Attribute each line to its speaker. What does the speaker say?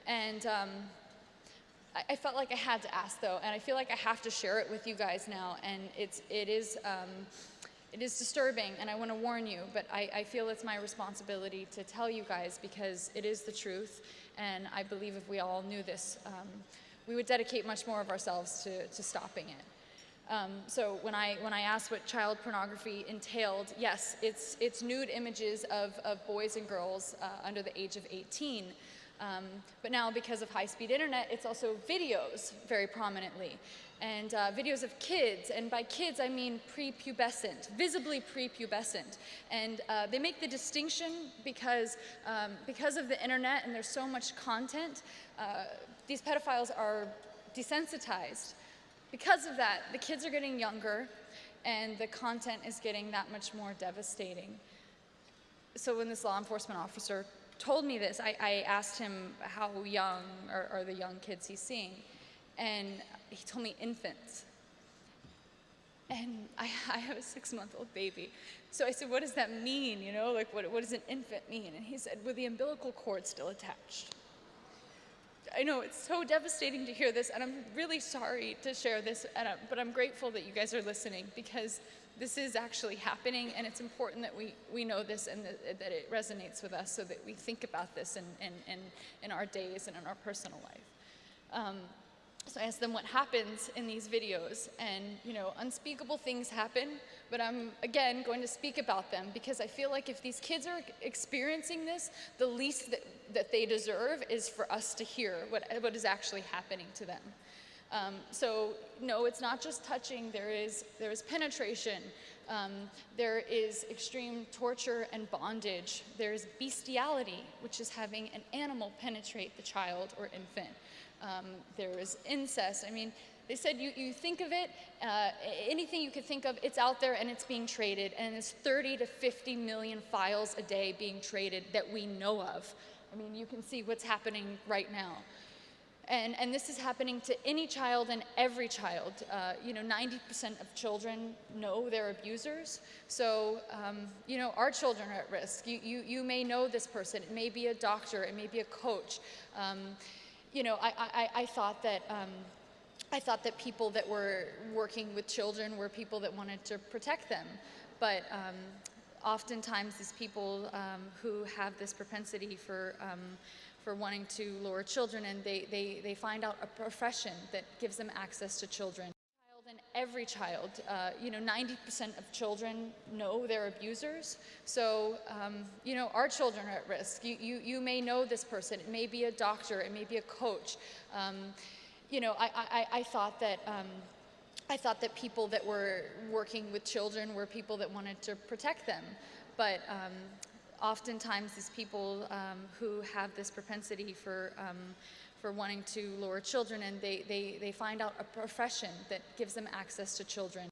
Speaker 1: And I felt like I had to ask, though, and I feel like I have to share it with you guys now. And it is disturbing, and I want to warn you, but I feel it's my responsibility to tell you guys because it is the truth. And I believe if we all knew this, we would dedicate much more of ourselves to stopping it. So when I asked what child pornography entailed, yes, it's nude images of boys and girls under the age of 18. But now, because of high-speed internet, it's also videos very prominently. And videos of kids, and by kids I mean prepubescent, visibly prepubescent. And they make the distinction because of the internet and there's so much content, these pedophiles are desensitized. Because of that, the kids are getting younger and the content is getting that much more devastating. So when this law enforcement officer told me this, I asked him how young are the young kids he's seeing, and he told me infants. And I have a 6-month-old baby. So I said, what does that mean? You know, like what does an infant mean? And he said, with the umbilical cord still attached. I know it's so devastating to hear this, and I'm really sorry to share this, but I'm grateful that you guys are listening, because this is actually happening, and it's important that we know this and that it resonates with us so that we think about this in our days and in our personal life. So I asked them what happens in these videos, and unspeakable things happen, but I'm again going to speak about them because I feel like if these kids are experiencing this, the least that they deserve is for us to hear what is actually happening to them. So no, it's not just touching. There is penetration. There is extreme torture and bondage. There's bestiality, which is having an animal penetrate the child or infant. There is incest. I mean, they said you think of it, anything you could think of, it's out there and it's being traded, and there's 30 to 50 million files a day being traded that we know of. I mean, you can see what's happening right now. And this is happening to any child and every child. 90% of children know their abusers. So, our children are at risk. You may know this person. It may be a doctor. It may be a coach. I thought that people that were working with children were people that wanted to protect them. But oftentimes these people who have this propensity for wanting to lure children, and they find out a profession that gives them access to children. And every child, 90% of children know their abusers. So, our children are at risk. You may know this person. It may be a doctor. It may be a coach. I thought that people that were working with children were people that wanted to protect them. But oftentimes these people who have this propensity for wanting to lure children, and they find out a profession that gives them access to children.